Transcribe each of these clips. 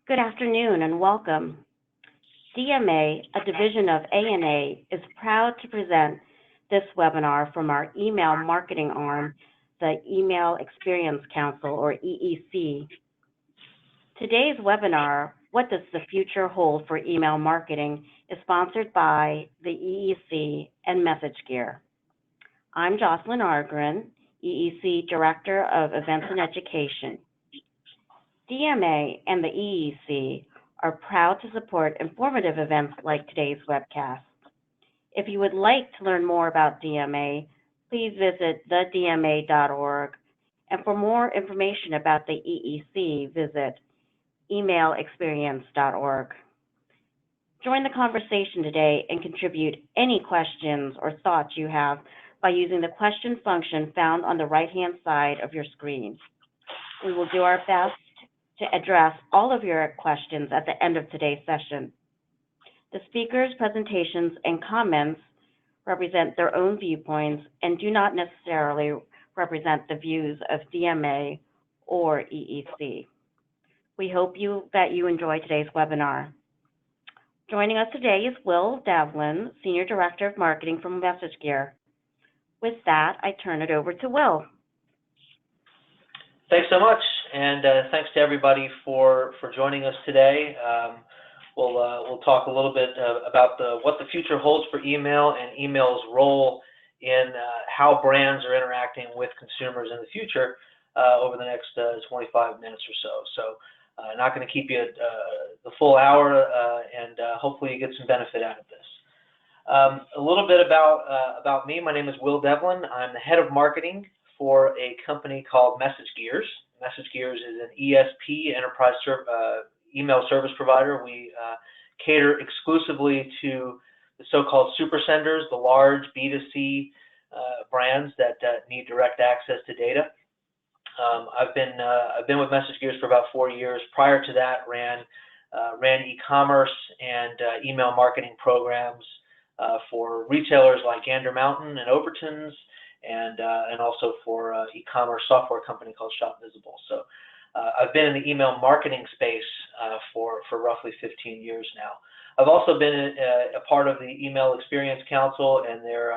Good afternoon and welcome. DMA, a division of ANA, is proud to present this webinar from our email marketing arm, the Email Experience Council, or EEC. Today's webinar, What Does the Future Hold for Email Marketing, is sponsored by the EEC and MessageGears. I'm Jocelyn Argren, EEC Director of Events and Education. DMA and the EEC are proud to support informative events like today's webcast. If you would like to learn more about DMA, please visit thedma.org, and for more information about the EEC, visit emailexperience.org. Join the conversation today and contribute any questions or thoughts you have by using the question function found on the right-hand side of your screen. We will do our best to address all of your questions at the end of today's session. The speakers' presentations and comments represent their own viewpoints and do not necessarily represent the views of DMA or EEC. We hope that you enjoy today's webinar. Joining us today is Will Devlin, Senior Director of Marketing from MessageGears. With that, I turn it over to Will. Thanks so much, and thanks to everybody for joining us today. We'll talk a little bit about what the future holds for email and email's role in how brands are interacting with consumers in the future over the next 25 minutes or so. Not going to keep you the full hour, and hopefully you get some benefit out of this. A little bit about me. My name is Will Devlin. I'm the head of marketing for a company called MessageGears. MessageGears is an ESP, enterprise email service provider. We cater exclusively to the so-called super senders, the large B2C brands that need direct access to data. I've been with MessageGears for about 4 years. Prior to that, ran e-commerce and email marketing programs for retailers like Gander Mountain and Overton's, and also for an e-commerce software company called Shop Visible. So I've been in the email marketing space for roughly 15 years now. I've also been a part of the Email Experience Council and their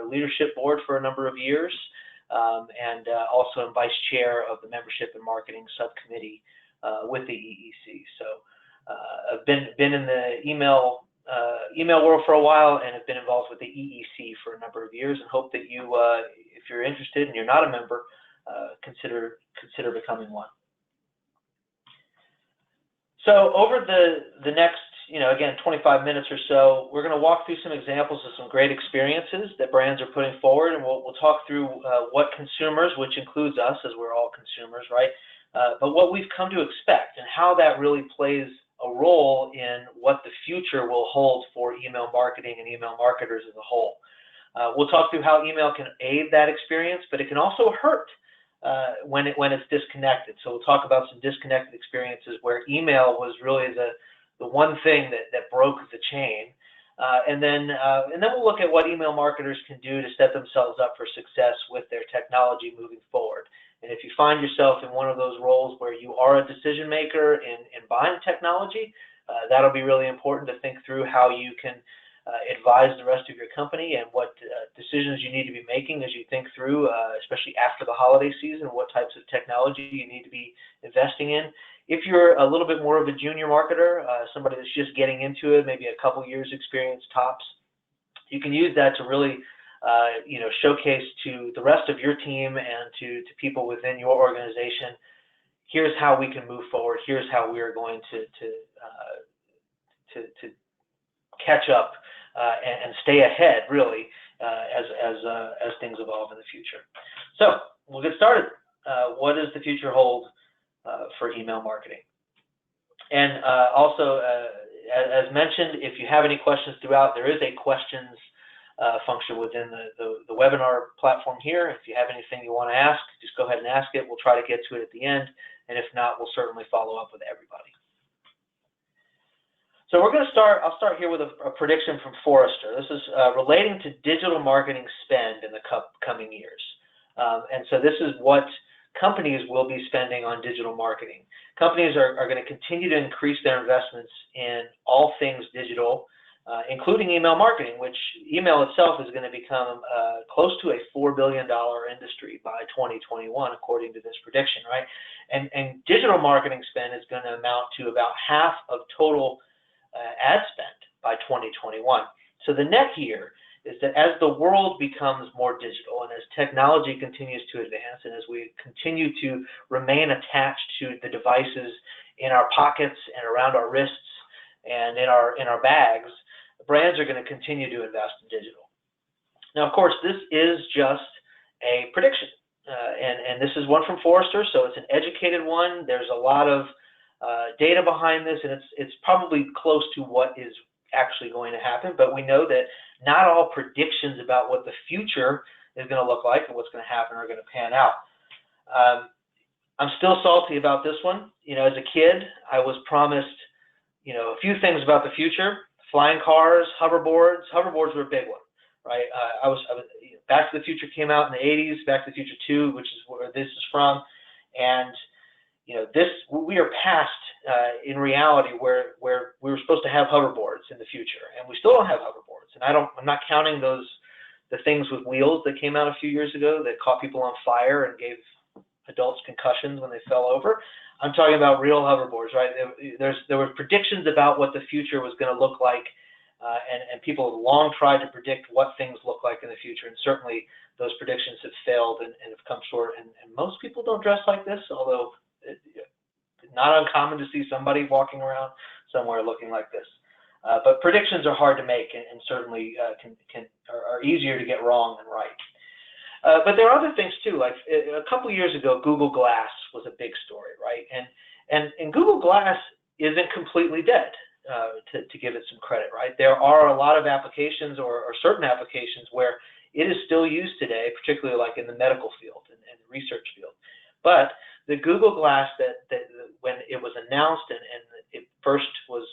leadership board for a number of years, and also am vice chair of the Membership and Marketing Subcommittee with the EEC. So I've been in the email world for a while, and have been involved with the EEC for a number of years, and hope that you, if you're interested and you're not a member, consider becoming one. So over the next, again, 25 minutes or so, we're going to walk through some examples of some great experiences that brands are putting forward, and we'll talk through what consumers, which includes us, as we're all consumers, right? But what we've come to expect and how that really plays a role in what the future will hold for email marketing and email marketers as a whole. We'll talk through how email can aid that experience, but it can also hurt when it's disconnected. So we'll talk about some disconnected experiences where email was really the one thing that broke the chain. And then we'll look at what email marketers can do to set themselves up for success with their technology moving forward. And if you find yourself in one of those roles where you are a decision maker in buying technology, that'll be really important to think through how you can advise the rest of your company and what decisions you need to be making as you think through, especially after the holiday season, what types of technology you need to be investing in. If you're a little bit more of a junior marketer, somebody that's just getting into it, maybe a couple years experience tops, you can use that to really showcase to the rest of your team and to people within your organization, here's how we can move forward, here's how we are going to catch up and stay ahead, really, as things evolve in the future. So we'll get started. What does the future hold for email marketing? And also, as mentioned, if you have any questions throughout, there is a questions function within the webinar platform here. If you have anything you want to ask, just go ahead and ask it. We'll try to get to it at the end, and if not, we'll certainly follow up with everybody. So we're going to I'll start here with a prediction from Forrester. This is relating to digital marketing spend in the coming years. And so this is what companies will be spending on digital marketing. Companies are going to continue to increase their investments in all things digital, including email marketing, which email itself is going to become close to a $4 billion industry by 2021, according to this prediction, right? And digital marketing spend is going to amount to about half of total ad spend by 2021. So the net here is that as the world becomes more digital and as technology continues to advance and as we continue to remain attached to the devices in our pockets and around our wrists and in our bags, brands are going to continue to invest in digital. Now, of course, this is just a prediction, and this is one from Forrester, so it's an educated one. There's a lot of data behind this, and it's probably close to what is actually going to happen, but we know that not all predictions about what the future is going to look like and what's going to happen are going to pan out. I'm still salty about this one. You know, as a kid, I was promised, you know, a few things about the future: flying cars, hoverboards. Hoverboards were a big one, right? Back to the Future came out in the 80s, Back to the Future 2, which is where this is from, and you know, we are past in reality where we were supposed to have hoverboards in the future, and we still don't have hoverboards. And I'm not counting the things with wheels that came out a few years ago that caught people on fire and gave adults concussions when they fell over. I'm talking about real hoverboards, right? There were predictions about what the future was going to look like, and people have long tried to predict what things look like in the future, and certainly those predictions have failed and have come short. And most people don't dress like this, although it's not uncommon to see somebody walking around somewhere looking like this. But predictions are hard to make, and certainly are easier to get wrong than right. But there are other things too. Like a couple years ago, Google Glass was a big story, right? And Google Glass isn't completely dead, to give it some credit, right? There are a lot of applications or certain applications where it is still used today, particularly like in the medical field and the research field. But the Google Glass that when it was announced and it first was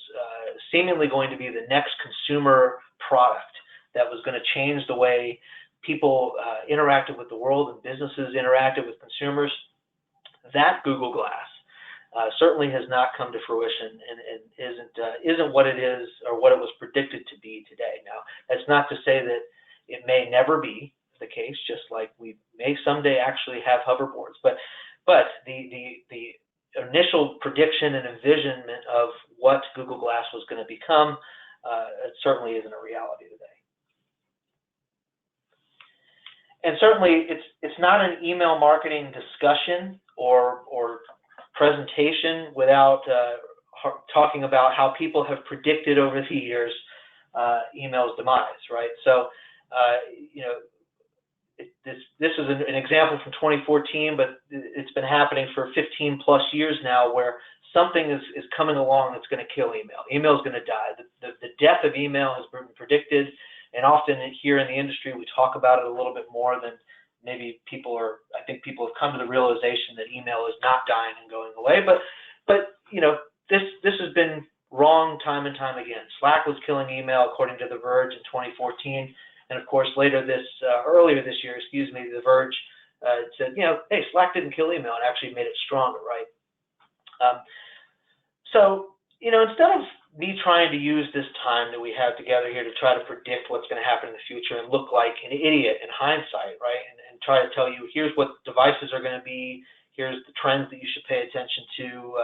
seemingly going to be the next consumer product that was going to change the way people interacted with the world and businesses interacted with consumers, that Google Glass certainly has not come to fruition and isn't what it is or what it was predicted to be today. Now, that's not to say that it may never be the case, just like we may someday actually have hoverboards, but the initial prediction and envisionment of what Google Glass was going to become it certainly isn't a reality today. And certainly it's not an email marketing discussion or presentation without talking about how people have predicted over the years email's demise, right? So, you know, this is an example from 2014, but it's been happening for 15 plus years now, where something is coming along that's going to kill email. Email is going to die. The death of email has been predicted, and often here in the industry we talk about it a little bit more than maybe people are. I think people have come to the realization that email is not dying and going away. But you know, this has been wrong time and time again. Slack was killing email, according to The Verge, in 2014. And of course, earlier this year, The Verge said, you know, hey, Slack didn't kill email; it actually made it stronger, right? So, you know, instead of me trying to use this time that we have together here to try to predict what's going to happen in the future and look like an idiot in hindsight, right? And try to tell you, here's what devices are going to be, here's the trends that you should pay attention to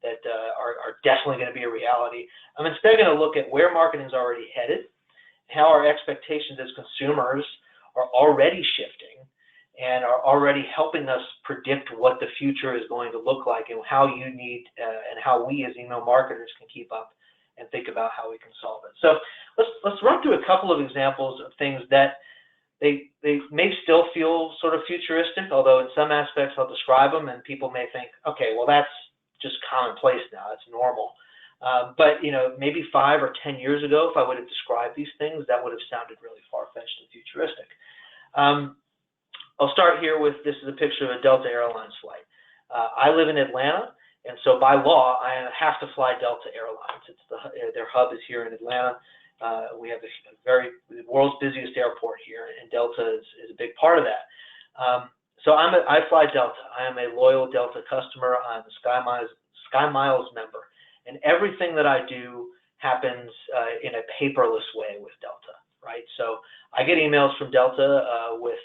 that are definitely going to be a reality. I'm instead going to look at where marketing is already headed, how our expectations as consumers are already shifting and are already helping us predict what the future is going to look like, and how you need and how we as email marketers can keep up and think about how we can solve it. So let's run through a couple of examples of things that they may still feel sort of futuristic, although in some aspects I'll describe them and people may think, okay, well, that's just commonplace now, it's normal. But you know, maybe 5 or 10 years ago, if I would have described these things, that would have sounded really far-fetched and futuristic. I'll start here with, this is a picture of a Delta Airlines flight. I live in Atlanta, and so by law, I have to fly Delta Airlines. Their hub is here in Atlanta. We have the world's busiest airport here, and Delta is a big part of that. So I fly Delta. I am a loyal Delta customer. I'm a SkyMiles member, and everything that I do happens in a paperless way with Delta, right? So I get emails from Delta with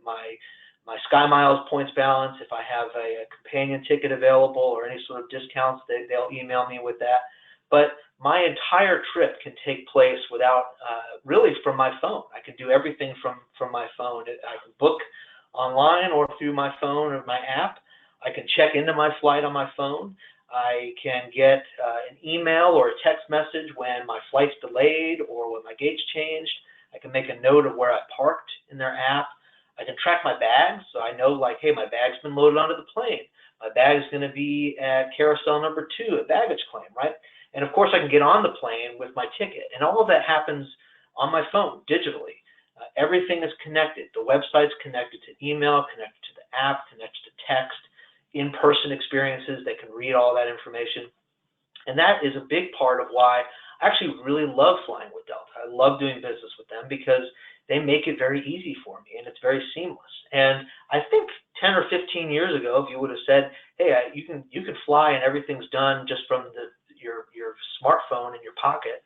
my SkyMiles points balance. If I have a companion ticket available or any sort of discounts, they'll email me with that. But my entire trip can take place without really from my phone. I can do everything from my phone. I can book online or through my phone or my app. I can check into my flight on my phone. I can get an email or a text message when my flight's delayed or when my gate's changed. I can make a note of where I parked in their app. I can track my bags, so I know, like, hey, my bag's been loaded onto the plane. My bag's going to be at carousel number 2 at baggage claim, right? And of course, I can get on the plane with my ticket, and all of that happens on my phone digitally. Everything is connected. The website's connected to email, connected to the app, connected to text, in-person experiences. They can read all that information. And that is a big part of why I actually really love flying with Delta. I love doing business with them because they make it very easy for me, and it's very seamless. And I think 10 or 15 years ago, if you would have said, hey, you can fly and everything's done just from your smartphone in your pocket,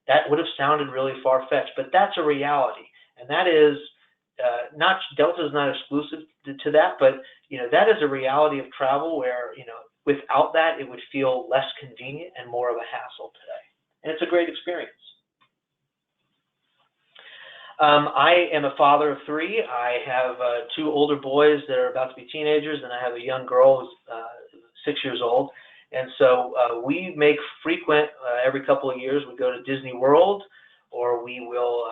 that would have sounded really far-fetched. But that's a reality, and that is Delta is not exclusive to that, but that is a reality of travel where without that it would feel less convenient and more of a hassle today. And it's a great experience. I am a father of 3. I have 2 older boys that are about to be teenagers, and I have a young girl who's 6 years old. And so we make frequent, every couple of years, we go to Disney World, or we will,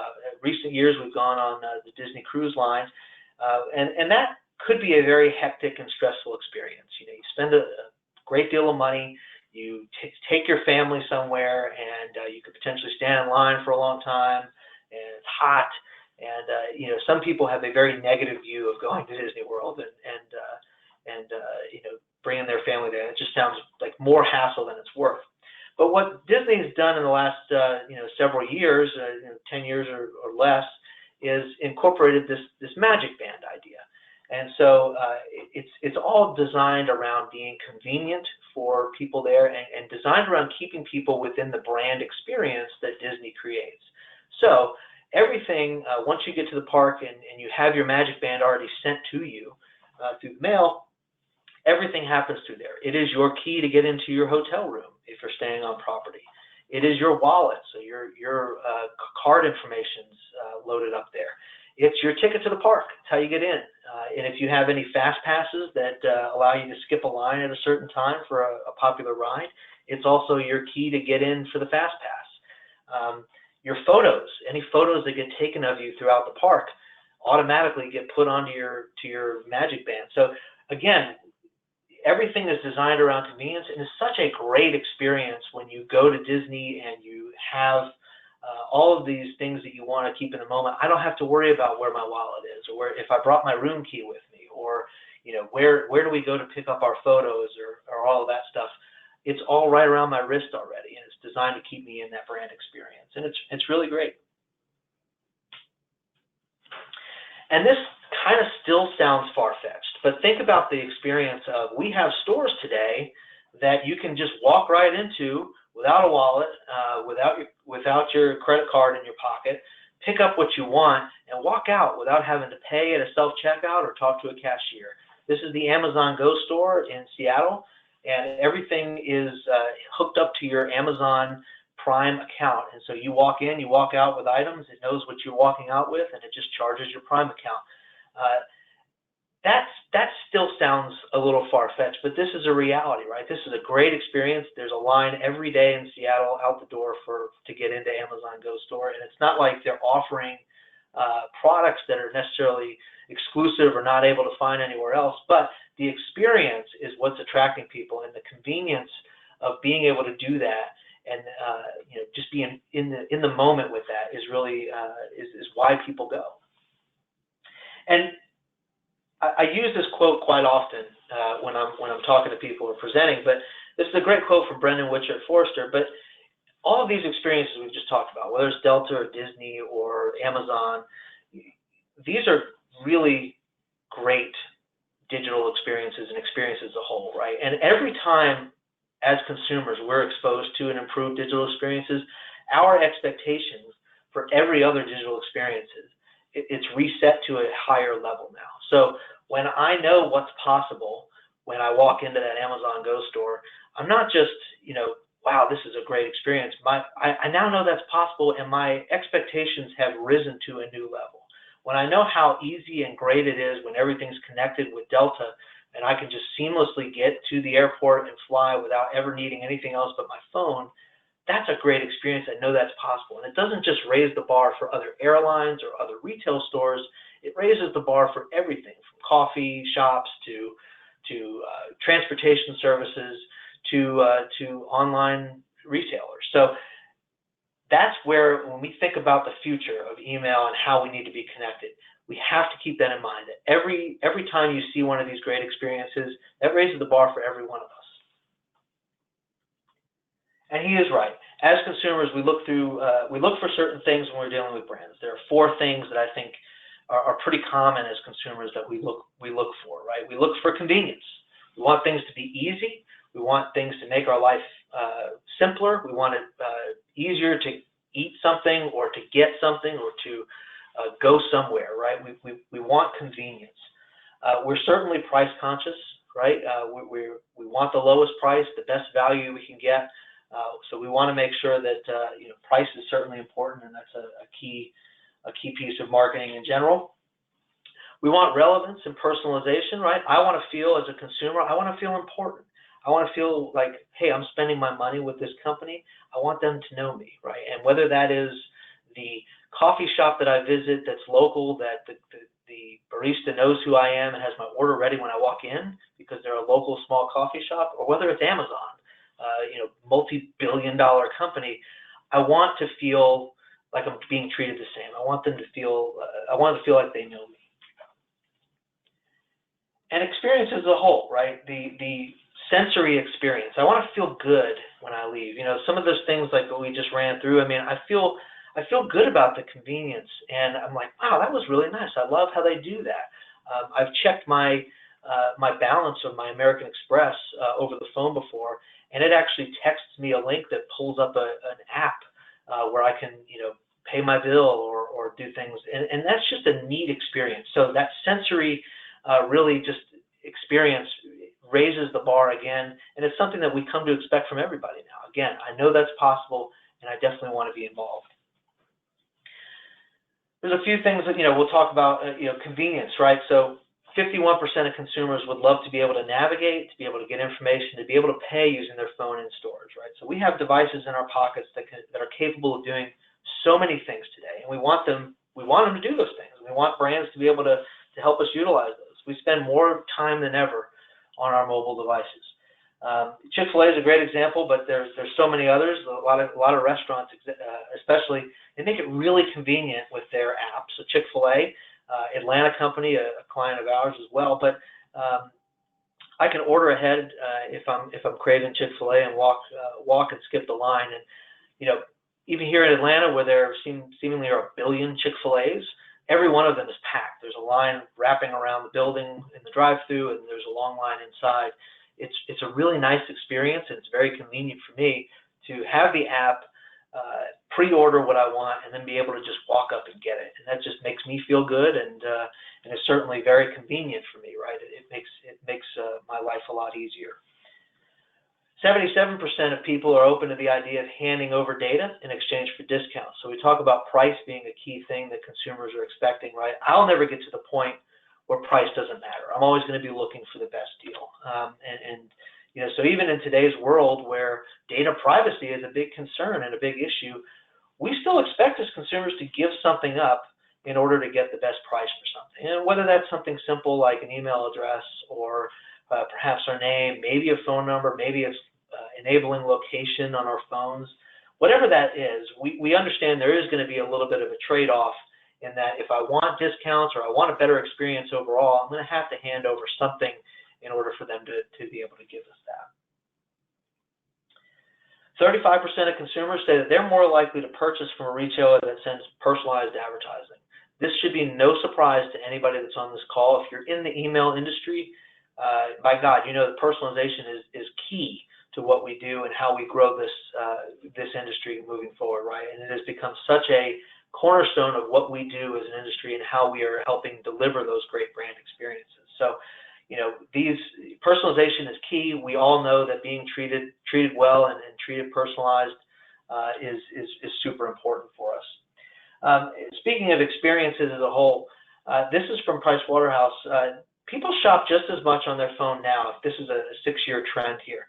recent years, we've gone on the Disney Cruise Line. And that could be a very hectic and stressful experience. You spend a great deal of money, you take your family somewhere, and you could potentially stand in line for a long time, and it's hot, and some people have a very negative view of going to Disney World and bringing their family there. It just sounds like more hassle than it's worth. But what Disney has done in the last several years, 10 years or less, is incorporated this magic band idea. And so it's all designed around being convenient for people there, and designed around keeping people within the brand experience that Disney creates. So everything, once you get to the park and you have your magic band already sent to you through the mail, everything happens through there. It is your key to get into your hotel room if you're staying on property. It is your wallet, so your card information's loaded up there. It's your ticket to the park. It's how you get in. And if you have any fast passes that allow you to skip a line at a certain time for a popular ride, it's also your key to get in for the fast pass. Your photos, any photos that get taken of you throughout the park, automatically get put onto your magic band. So again, everything is designed around convenience, and it's such a great experience when you go to Disney and you have all of these things that you want to keep in the moment. I don't have to worry about where my wallet is, or if I brought my room key with me, or where do we go to pick up our photos, or all of that stuff. It's all right around my wrist already, and it's designed to keep me in that brand experience, and it's really great. And this kind of still sounds far-fetched, but think about the experience of, we have stores today that you can just walk right into without a wallet, without your credit card in your pocket, pick up what you want, and walk out without having to pay at a self-checkout or talk to a cashier. This is the Amazon Go store in Seattle, and everything is hooked up to your Amazon Prime account. And so you walk in, you walk out with items, it knows what you're walking out with, and it just charges your Prime account. That still sounds a little far-fetched, but this is a reality, right? This is a great experience. There's a line every day in Seattle out the door to get into Amazon Go store, and it's not like they're offering products that are necessarily exclusive or not able to find anywhere else, but the experience is what's attracting people, and the convenience of being able to do that, and just being in the moment with that is really is why people go. And I use this quote quite often when I'm talking to people or presenting, but this is a great quote from Brendan Witcher at Forrester. But all of these experiences we've just talked about, whether it's Delta or Disney or Amazon, these are really great digital experiences and experiences as a whole, right? And every time as consumers we're exposed to and improved digital experiences, our expectations for every other digital experiences, it's reset to a higher level now. So when I know what's possible when I walk into that Amazon Go store, I'm not just, wow, this is a great experience. I now know that's possible, and my expectations have risen to a new level. When I know how easy and great it is when everything's connected with Delta, and I can just seamlessly get to the airport and fly without ever needing anything else but my phone, that's a great experience. I know that's possible. And it doesn't just raise the bar for other airlines or other retail stores. It raises the bar for everything, from coffee shops to transportation services to online retailers. So that's where, when we think about the future of email and how we need to be connected, we have to keep that in mind, that every time you see one of these great experiences, that raises the bar for every one of us. And he is right. As consumers, we look for certain things when we're dealing with brands. There are 4 things that I think are pretty common as consumers that we look for, right? We look for convenience. We want things to be easy. We want things to make our life simpler. We want it easier to eat something or to get something or to go somewhere, right? We want convenience. We're certainly price conscious, right? We want the lowest price, the best value we can get. So we want to make sure that price is certainly important, and that's a key piece of marketing in general. We want relevance and personalization, right? I want to feel, as a consumer, I want to feel important. I want to feel like, hey, I'm spending my money with this company. I want them to know me, right? And whether that is the coffee shop that I visit that's local, that the barista knows who I am and has my order ready when I walk in because they're a local small coffee shop, or whether it's Amazon, multi-billion-dollar company, I want to feel like I'm being treated the same. I want them to feel, I want to feel like they know me. And experience as a whole, right? The sensory experience. I want to feel good when I leave. Some of those things like what we just ran through, I mean, I feel good about the convenience, and I'm like, wow, that was really nice. I love how they do that. I've checked my balance of my American Express over the phone before, and it actually texts me a link that pulls up an app where I can, pay my bill or do things, and that's just a neat experience. So that sensory really just experience raises the bar again, and it's something that we come to expect from everybody now. Again, I know that's possible, and I definitely want to be involved. There's a few things that, we'll talk about, convenience, right? So 51% of consumers would love to be able to navigate, to be able to get information, to be able to pay using their phone in stores, right? So we have devices in our pockets that are capable of doing so many things today, and we want them to do those things. We want brands to be able to help us utilize those. We spend more time than ever on our mobile devices. Chick-fil-A is a great example, but there's so many others. A lot of restaurants, especially, they make it really convenient with their app. So Chick-fil-A, Atlanta company, a client of ours as well. But I can order ahead if I'm craving Chick-fil-A and walk and skip the line. And even here in Atlanta, where there seemingly are 1 billion Chick-fil-A's, every one of them is packed. There's a line wrapping around the building in the drive-thru, and there's a long line inside. It's a really nice experience, and it's very convenient for me to have the app, pre-order what I want, and then be able to just walk up and get it. And that just makes me feel good, and it's certainly very convenient for me, right? It makes my life a lot easier. 77% of people are open to the idea of handing over data in exchange for discounts. So we talk about price being a key thing that consumers are expecting, right? I'll never get to the point where price doesn't matter. I'm always going to be looking for the best deal. So even in today's world where data privacy is a big concern and a big issue, we still expect as consumers to give something up in order to get the best price for something. And whether that's something simple like an email address or perhaps our name, maybe a phone number, maybe it's enabling location on our phones, whatever that is, we understand there is going to be a little bit of a trade-off in that if I want discounts or I want a better experience overall, I'm going to have to hand over something in order for them to be able to give us that. 35% of consumers say that they're more likely to purchase from a retailer that sends personalized advertising. This should be no surprise to anybody that's on this call. If you're in the email industry, by God, you know that personalization is key to what we do and how we grow this this industry moving forward, right? And it has become such a cornerstone of what we do as an industry and how we are helping deliver those great brand experiences. So, you know, personalization is key. We all know that being treated well and treated personalized is super important for us. Speaking of experiences as a whole, this is from Pricewaterhouse. People shop just as much on their phone now, if this is a 6-year trend here,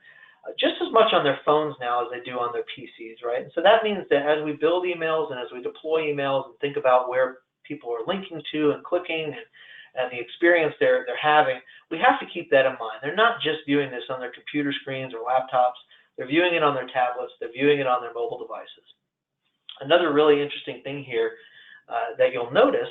just as much on their phones now as they do on their PCs, right? And so that means that as we build emails and as we deploy emails and think about where people are linking to and clicking and the experience they're having, we have to keep that in mind. They're not just viewing this on their computer screens or laptops. They're viewing it on their tablets. They're viewing it on their mobile devices. Another really interesting thing here that you'll notice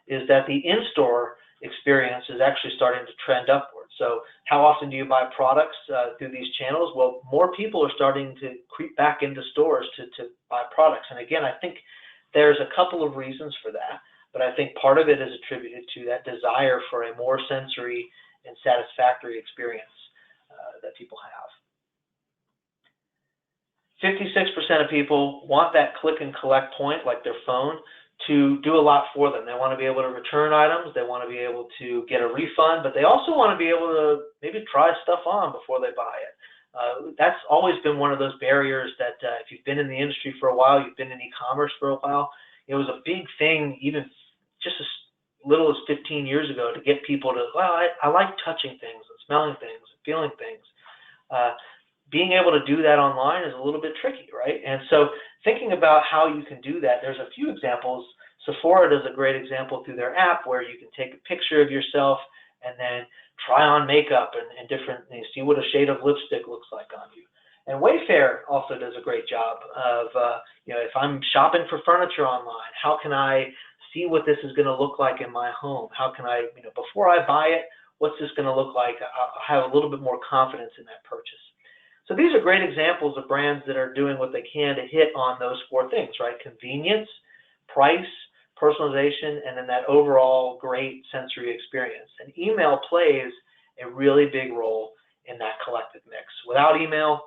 is that the in-store experience is actually starting to trend upward. So how often do you buy products through these channels? Well, more people are starting to creep back into stores to buy products. And again, I think there's a couple of reasons for that, but I think part of it is attributed to that desire for a more sensory and satisfactory experience that people have. 56% of people want that click and collect point, like their phone, to do a lot for them. They want to be able to return items, they want to be able to get a refund, but they also want to be able to maybe try stuff on before they buy it. That's always been one of those barriers that if you've been in the industry for a while, you've been in e-commerce for a while, it was a big thing even just as little as 15 years ago to get people to, well, I like touching things and smelling things and feeling things. Being able to do that online is a little bit tricky, right? And so thinking about how you can do that, there's a few examples. Sephora does a great example through their app where you can take a picture of yourself and then try on makeup and different things, see what a shade of lipstick looks like on you. And Wayfair also does a great job of, you know, if I'm shopping for furniture online, how can I see what this is going to look like in my home? How can I, you know, before I buy it, what's this going to look like? I'll have a little bit more confidence in that purchase. So these are great examples of brands that are doing what they can to hit on those 4 things, right? Convenience, price, personalization, and then that overall great sensory experience. And email plays a really big role in that collective mix. Without email,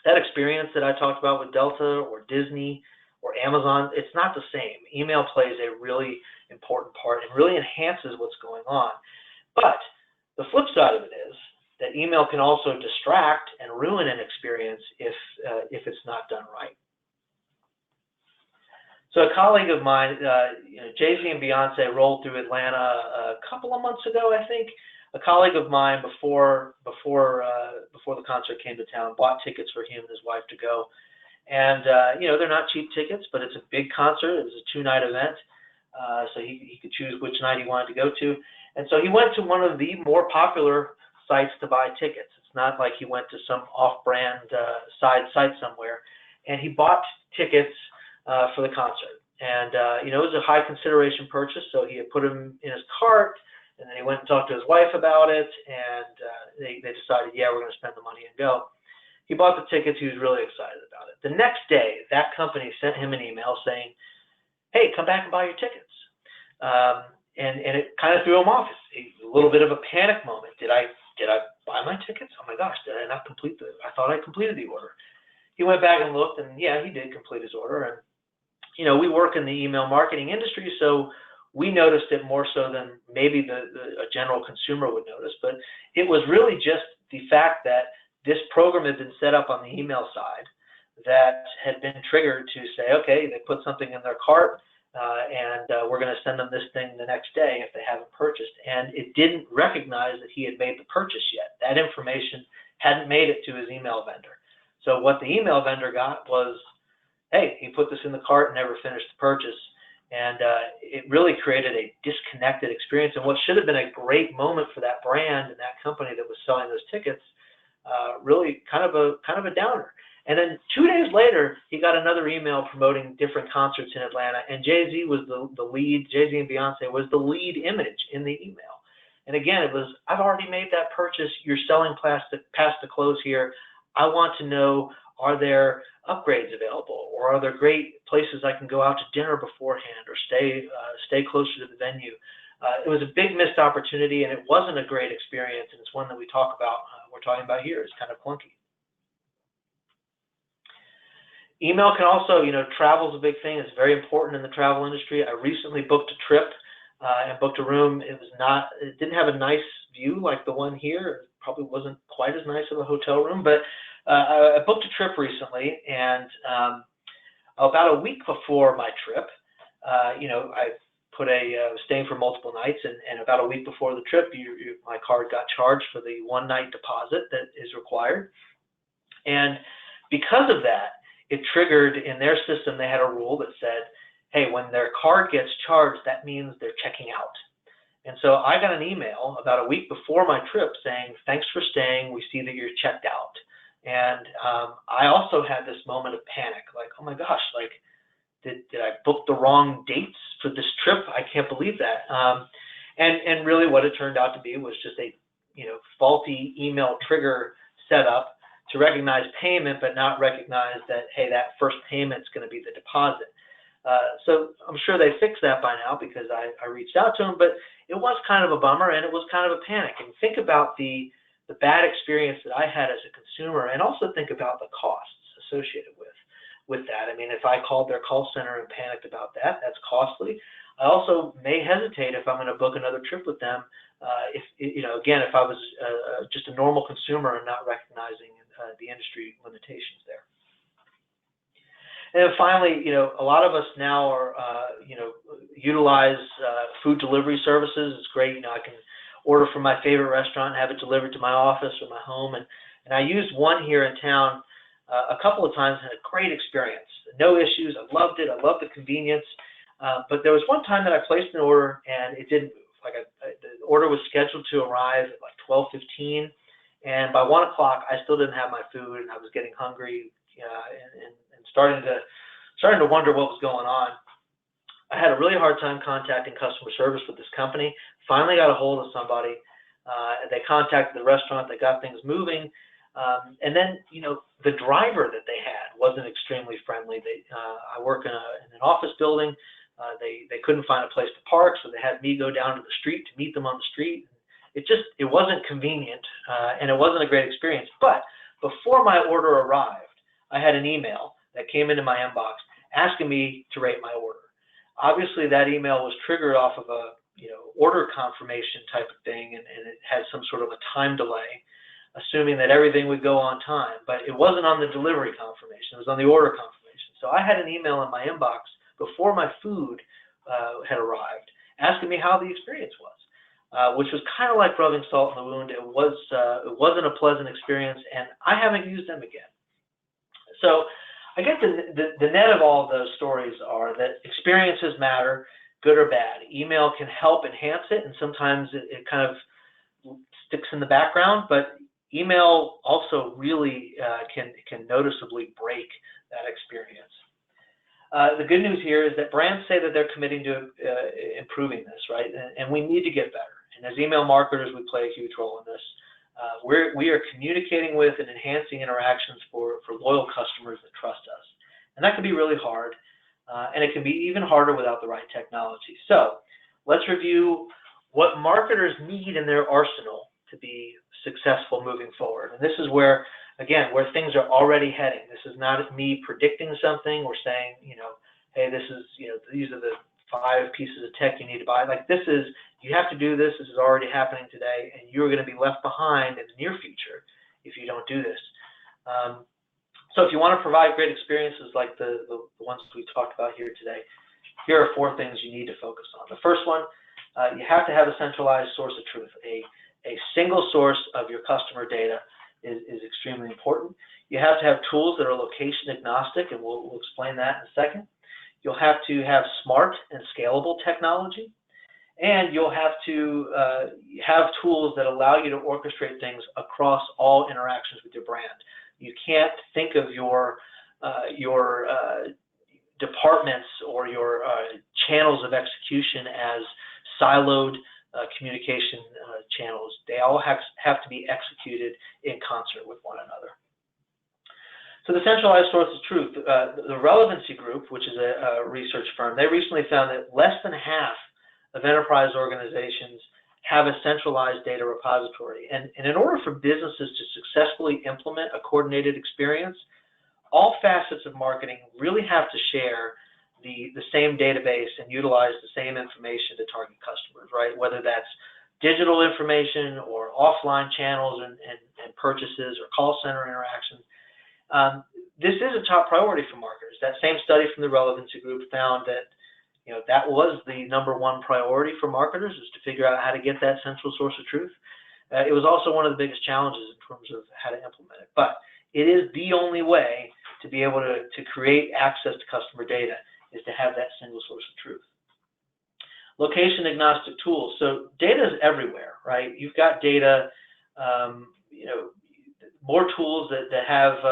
that experience that I talked about with Delta or Disney or Amazon, it's not the same. Email plays a really important part and really enhances what's going on. But the flip side of it is that email can also distract and ruin an experience if it's not done right. So a colleague of mine, you know, Jay-Z and Beyonce rolled through Atlanta a couple of months ago, I think. A colleague of mine before the concert came to town bought tickets for him and his wife to go. And, you know, they're not cheap tickets, but it's a big concert. It was a 2-night event, so he could choose which night he wanted to go to. And so he went to one of the more popular sites to buy tickets. It's not like he went to some off-brand side site somewhere. And he bought tickets for the concert. And, you know, it was a high consideration purchase, so he had put them in his cart, and then he went and talked to his wife about it, and they decided, yeah, we're going to spend the money and go. He bought the tickets. He was really excited about it. The next day, that company sent him an email saying, hey, come back and buy your tickets. And it kind of threw him off. It's a little bit of a panic moment. Did I buy my tickets? Oh my gosh, did I not complete I thought I completed the order. He went back and looked, and yeah, he did complete his order. And, you know, we work in the email marketing industry, so we noticed it more so than maybe a general consumer would notice. But it was really just the fact that this program had been set up on the email side that had been triggered to say, okay, they put something in their cart, and we're going to send them this thing the next day if they haven't purchased. And it didn't recognize that he had made the purchase yet. That information hadn't made it to his email vendor. So what the email vendor got was, hey, he put this in the cart and never finished the purchase. And it really created a disconnected experience. And what should have been a great moment for that brand and that company that was selling those tickets, really kind of a downer. And then 2 days later, he got another email promoting different concerts in Atlanta, and Jay-Z was the lead, Jay-Z and Beyonce was the lead image in the email. And again, it was, I've already made that purchase, you're selling past the close here, I want to know, Are there upgrades available, or are there great places I can go out to dinner beforehand, or stay closer to the venue? It was a big missed opportunity, and it wasn't a great experience, and it's one that we're talking about here. It's kind of clunky. Email can also, travel is a big thing. It's very important in the travel industry. I recently booked a trip and booked a room. It didn't have a nice view like the one here. It probably wasn't quite as nice of a hotel room, but I booked a trip recently, and about a week before my trip, I was staying for multiple nights, and about a week before the trip, my card got charged for the one-night deposit that is required. And because of that, it triggered in their system. They had a rule that said, hey, when their card gets charged, that means they're checking out. And so I got an email about a week before my trip saying, thanks for staying, we see that you're checked out. And I also had this moment of panic, like, oh my gosh, like, did I book the wrong dates for this trip? I can't believe that. And really what it turned out to be was just a faulty email trigger set up to recognize payment, but not recognize that, hey, that first payment's going to be the deposit. So I'm sure they fixed that by now because I reached out to them, but it was kind of a bummer, and it was kind of a panic. And think about the bad experience that I had as a consumer, and also think about the costs associated with that. I mean, if I called their call center and panicked about that, that's costly. I also may hesitate if I'm going to book another trip with them. If I was just a normal consumer and not recognizing the industry limitations there. And then finally, a lot of us now are, utilize food delivery services. It's great. I can order from my favorite restaurant, have it delivered to my office or my home. And I used one here in town a couple of times and had a great experience. No issues. I loved it. I loved the convenience. But there was one time that I placed an order and it didn't move. The order was scheduled to arrive at like 12:15. And by 1 o'clock, I still didn't have my food, and I was getting hungry, and starting to wonder what was going on. I had a really hard time contacting customer service with this company. Finally got a hold of somebody. They contacted the restaurant. They got things moving. And then, the driver that they had wasn't extremely friendly. I work in an office building. They couldn't find a place to park, so they had me go down to the street to meet them on the street. It wasn't convenient, and it wasn't a great experience. But before my order arrived, I had an email that came into my inbox asking me to rate my order. Obviously, that email was triggered off of a order confirmation type of thing, and it had some sort of a time delay, assuming that everything would go on time. But it wasn't on the delivery confirmation; it was on the order confirmation. So I had an email in my inbox before my food had arrived, asking me how the experience was. Which was kind of like rubbing salt in the wound. It wasn't a pleasant experience, and I haven't used them again. So I guess the net of all of those stories are that experiences matter, good or bad. Email can help enhance it, and sometimes it kind of sticks in the background, but email also really can noticeably break that experience. The good news here is that brands say that they're committing to improving this, right? And we need to get better. And as email marketers, we play a huge role in this. We are communicating with and enhancing interactions for loyal customers that trust us. And that can be really hard, and it can be even harder without the right technology. So let's review what marketers need in their arsenal to be successful moving forward. And this is where, again, where things are already heading. This is not me predicting something or saying, hey, this is, these are the 5 pieces of tech you need to buy. Like, this is, you have to do this. This is already happening today, and you're going to be left behind in the near future if you don't do this. So if you want to provide great experiences like the ones we talked about here today, here are 4 things you need to focus on. The first one, you have to have a centralized source of truth. A single source of your customer data is extremely important. You have to have tools that are location agnostic, and we'll explain that in a second. You'll have to have smart and scalable technology, and you'll have to have tools that allow you to orchestrate things across all interactions with your brand. You can't think of your departments or your channels of execution as siloed communication channels. They all have to be executed in concert with one another. So the centralized source of truth, the Relevancy Group, which is a research firm, they recently found that less than half of enterprise organizations have a centralized data repository. And in order for businesses to successfully implement a coordinated experience, all facets of marketing really have to share the same database and utilize the same information to target customers, right? Whether that's digital information or offline channels and purchases or call center interactions. This is a top priority for marketers. That same study from the Relevancy Group found that that was the #1 priority for marketers, is to figure out how to get that central source of truth. It was also one of the biggest challenges in terms of how to implement it. But it is the only way to be able to create access to customer data, is to have that single source of truth. Location agnostic tools. So data is everywhere, right? You've got data, more tools that have,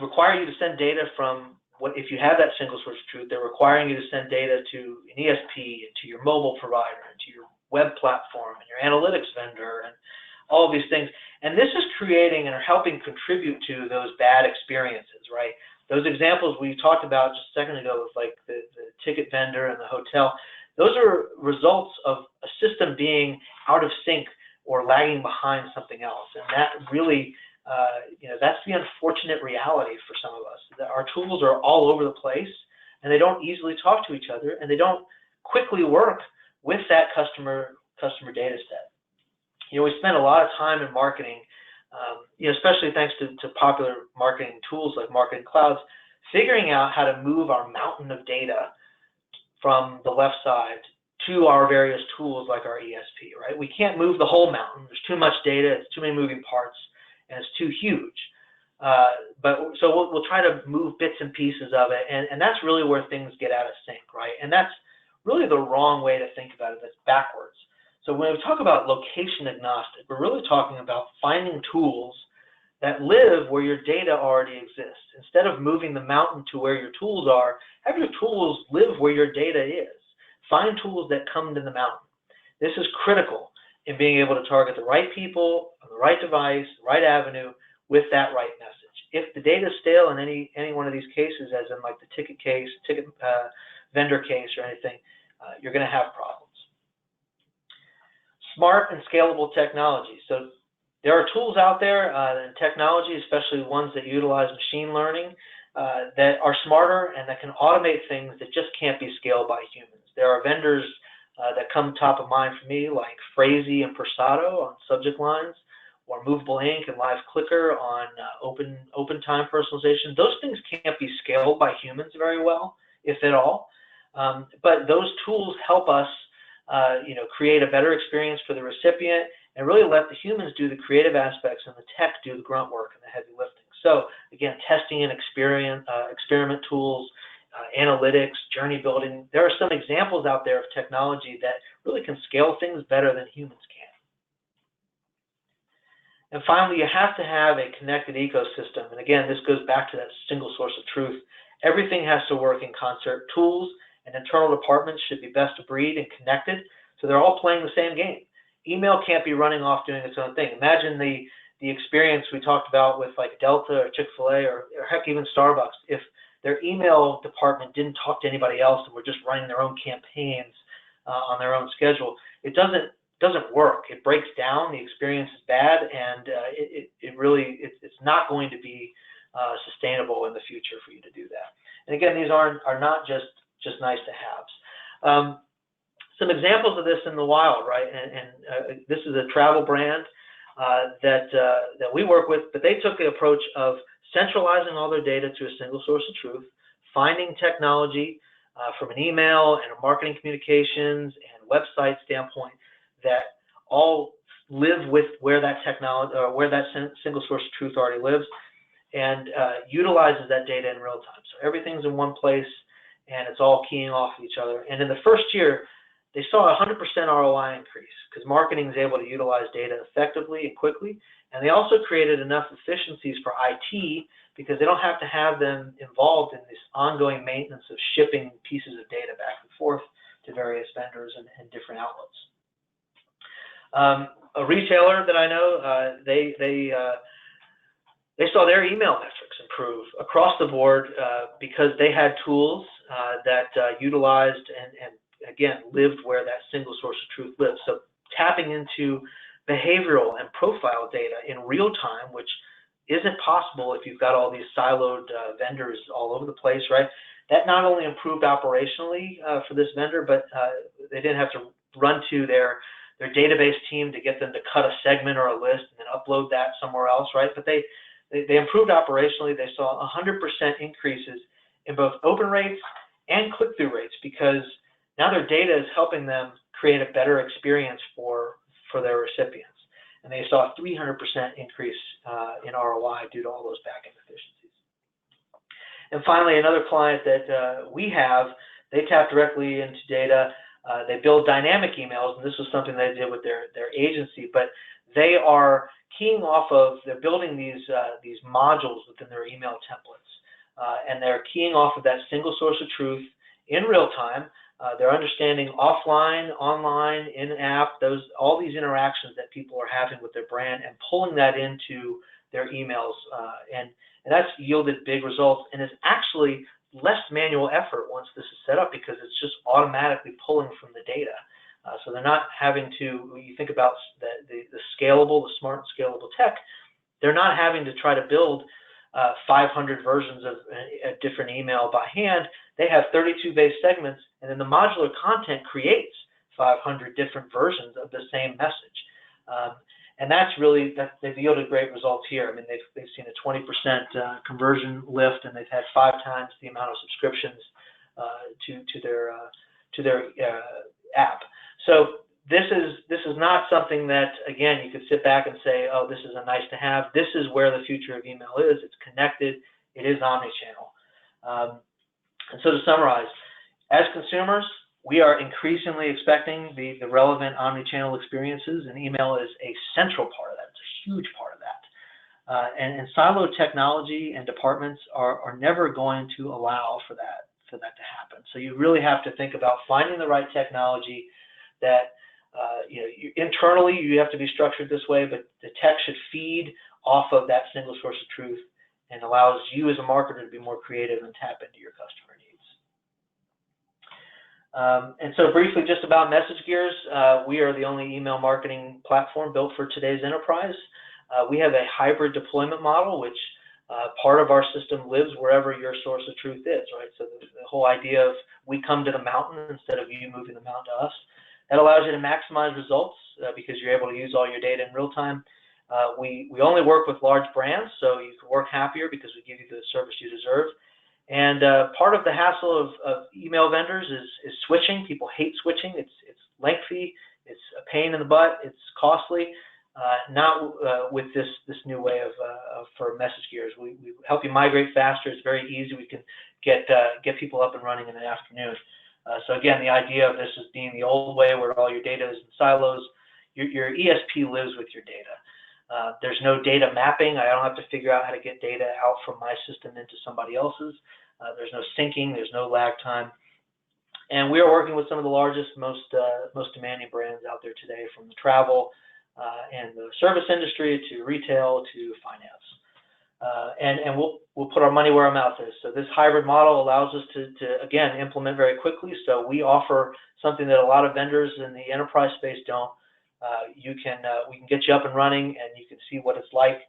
require you to send data from, if you have that single source of truth, they're requiring you to send data to an ESP, and to your mobile provider, and to your web platform, and your analytics vendor, and all of these things. And this is creating and helping contribute to those bad experiences, right? Those examples we talked about just a second ago with like the ticket vendor and the hotel, those are results of a system being out of sync or lagging behind something else. And that really, that's the unfortunate reality for some of us, that our tools are all over the place and they don't easily talk to each other, and they don't quickly work with that customer data set. We spend a lot of time in marketing, especially thanks to popular marketing tools like marketing clouds, figuring out how to move our mountain of data from the left side to our various tools like our ESP, right? We can't move the whole mountain. There's too much data, it's too many moving parts, and it's too huge. So we'll try to move bits and pieces of it, and that's really where things get out of sync, right? And that's really the wrong way to think about it. That's backwards. So when we talk about location agnostic, we're really talking about finding tools that live where your data already exists. Instead of moving the mountain to where your tools are, have your tools live where your data is. Find tools that come to the mountain. This is critical in being able to target the right people on the right device, the right avenue, with that right message. If the data is stale in any one of these cases, as in like the ticket case, vendor case, or anything, you're going to have problems. Smart and scalable technology. So there are tools out there and technology, especially ones that utilize machine learning, that are smarter and that can automate things that just can't be scaled by humans. There are vendors that come top of mind for me, like Phrasey and Persado on subject lines, or Movable Ink and Live Clicker on open time personalization. Those things can't be scaled by humans very well, if at all. But those tools help us create a better experience for the recipient, and really let the humans do the creative aspects and the tech do the grunt work and the heavy lifting. So again, testing and experiment tools, analytics, journey building. There are some examples out there of technology that really can scale things better than humans can. And finally, you have to have a connected ecosystem. And again, this goes back to that single source of truth. Everything has to work in concert. Tools and internal departments should be best of breed and connected, so they're all playing the same game. Email can't be running off doing its own thing. Imagine the experience we talked about with like Delta or Chick-fil-A or heck, even Starbucks. If their email department didn't talk to anybody else and were just running their own campaigns on their own schedule, it doesn't work. It breaks down. The experience is bad, and it's not going to be sustainable in the future for you to do that. And again, these are not just nice to haves. Some examples of this in the wild, right? And this is a travel brand that we work with, but they took the approach of centralizing all their data to a single source of truth, finding technology from an email and a marketing communications and website standpoint that all live with where that technology or where that single source of truth already lives, and utilizes that data in real time. So everything's in one place, and it's all keying off of each other. And in the first year, they saw a 100% ROI increase because marketing is able to utilize data effectively and quickly. And they also created enough efficiencies for IT because they don't have to have them involved in this ongoing maintenance of shipping pieces of data back and forth to various vendors and different outlets. A retailer that I know, they saw their email metrics improve across the board because they had tools that utilized and again, lived where that single source of truth lives. So tapping into behavioral and profile data in real time, which isn't possible if you've got all these siloed vendors all over the place, right? That not only improved operationally for this vendor, but they didn't have to run to their database team to get them to cut a segment or a list and then upload that somewhere else, right? But they improved operationally. They saw 100% increases in both open rates and click-through rates because now their data is helping them create a better experience for their recipients. And they saw a 300% increase in ROI due to all those back-end efficiencies. And finally, another client that we have, they tap directly into data. They build dynamic emails, and this was something they did with their agency, but they are keying off of, they're building these modules within their email templates, and they're keying off of that single source of truth in real time. They're understanding offline, online, in-app, all these interactions that people are having with their brand and pulling that into their emails, and that's yielded big results, and it's actually less manual effort once this is set up because it's just automatically pulling from the data. So they're not having to, when you think about the scalable, the smart and scalable tech, they're not having to try to build 500 versions of a different email by hand. They have 32 base segments, and then the modular content creates 500 different versions of the same message. And that's really, they've yielded great results here. I mean, they've seen a 20% conversion lift, and they've had 5 times the amount of subscriptions to their app. So this is not something that, again, you could sit back and say, oh, this is a nice to have. This is where the future of email is. It's connected. It is omni-channel. And so to summarize, as consumers, we are increasingly expecting the relevant omni-channel experiences, and email is a central part of that. It's a huge part of that. And siloed technology and departments are never going to allow for that to happen. So you really have to think about finding the right technology that internally you have to be structured this way, but the tech should feed off of that single source of truth and allows you as a marketer to be more creative and tap into your customer needs. And so briefly, just about MessageGears, we are the only email marketing platform built for today's enterprise. We have a hybrid deployment model, which part of our system lives wherever your source of truth is, right? So the whole idea of we come to the mountain instead of you moving the mountain to us. That allows you to maximize results because you're able to use all your data in real time. We only work with large brands, so you can work happier because we give you the service you deserve. And part of the hassle of email vendors is switching. People hate switching. It's lengthy. It's a pain in the butt. It's costly. Not with this new way for MessageGears. We help you migrate faster. It's very easy. We can get people up and running in an afternoon. So again, the idea of this is being the old way where all your data is in silos. Your ESP lives with your data. There's no data mapping. I don't have to figure out how to get data out from my system into somebody else's. There's no syncing. There's no lag time. And we are working with some of the largest, most demanding brands out there today, from the travel and the service industry to retail to finance. And we'll put our money where our mouth is. So this hybrid model allows us to again implement very quickly. So we offer something that a lot of vendors in the enterprise space don't. We can get you up and running, and you can see what it's like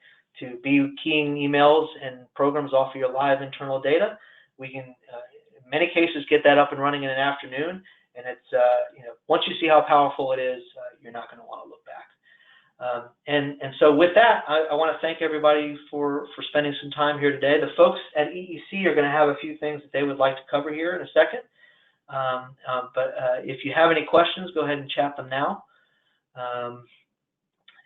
to be keying emails and programs off of your live internal data. We can, in many cases, get that up and running in an afternoon. And it's once you see how powerful it is, you're not going to want to look back. And so with that, I want to thank everybody for spending some time here today. The folks at EEC are going to have a few things that they would like to cover here in a second. But if you have any questions, go ahead and chat them now.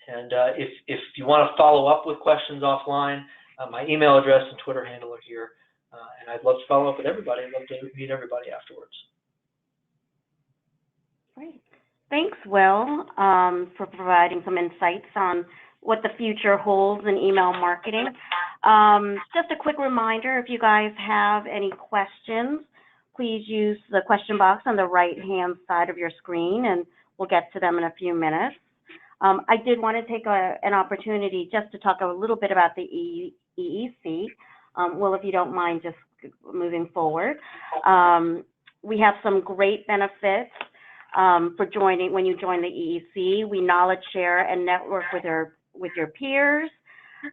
If you want to follow up with questions offline, my email address and Twitter handle are here. And I'd love to follow up with everybody. I'd love to meet everybody afterwards. Great. Thanks, Will, for providing some insights on what the future holds in email marketing. Just a quick reminder, if you guys have any questions, please use the question box on the right-hand side of your screen, and we'll get to them in a few minutes. I did want to take an opportunity just to talk a little bit about the EEC. Will, if you don't mind just moving forward. We have some great benefits for joining. When you join the EEC, we knowledge share and network with your peers.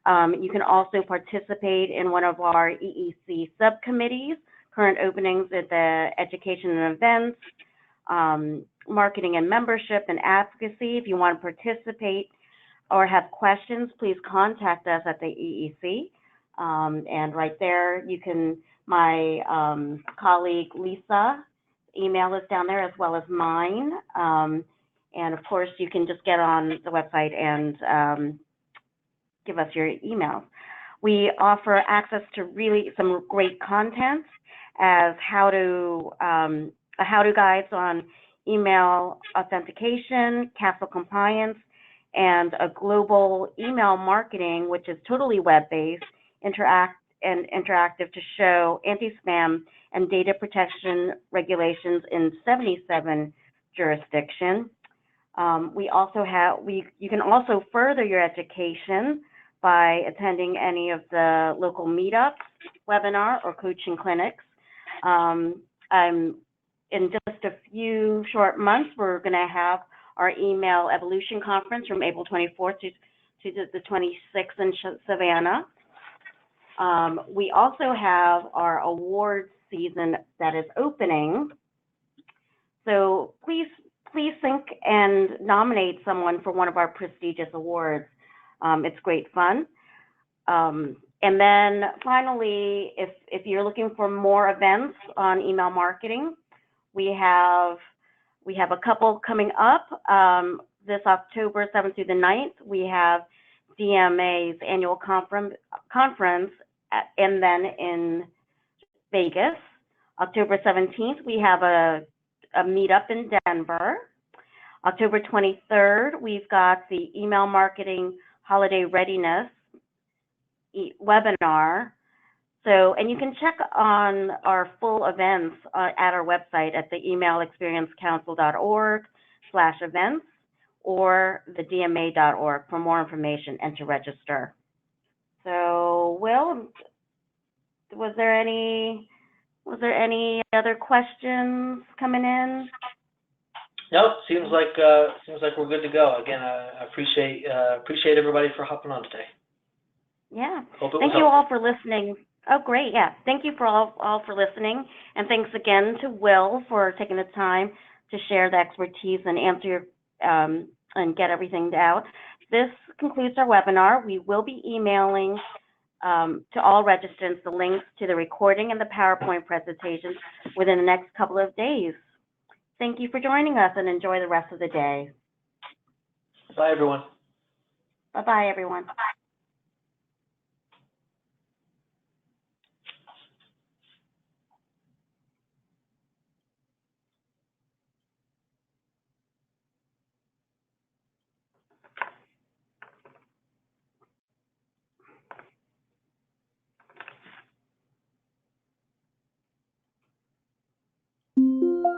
You can also participate in one of our EEC subcommittees, current openings at the education and events, marketing and membership and advocacy. If you want to participate or have questions, please contact us at the EEC. And right there, you can, my colleague Lisa, email is down there as well as mine. And of course, you can just get on the website and give us your emails. We offer access to really some great content as how-to guides on email authentication, CASL compliance, and a global email marketing, which is totally web-based, interactive to show anti-spam and data protection regulations in 77 jurisdictions. You can also further your education by attending any of the local meetups, webinar, or coaching clinics. In just a few short months, we're going to have our email evolution conference from April 24th to the 26th in Savannah. We also have our awards season that is opening. So please think and nominate someone for one of our prestigious awards. It's great fun. And then finally, if you're looking for more events on email marketing, we have a couple coming up. This October 7th through the 9th, we have DMA's annual conference, and then in Vegas. October 17th, we have a meetup in Denver. October 23rd, we've got the email marketing holiday readiness webinar. So, and you can check on our full events at our website at the emailexperienceCouncil.org/events or the DMA.org for more information and to register. So, Will, was there any other questions coming in? Nope. Seems like we're good to go. Again, I appreciate everybody for hopping on today. Yeah. Thank you all for listening. Oh, great. Yeah. Thank you for all for listening, and thanks again to Will for taking the time to share the expertise and answer and get everything out. This concludes our webinar. We will be emailing to all registrants the links to the recording and the PowerPoint presentations within the next couple of days. Thank you for joining us, and enjoy the rest of the day. Bye, everyone. Bye-bye, everyone.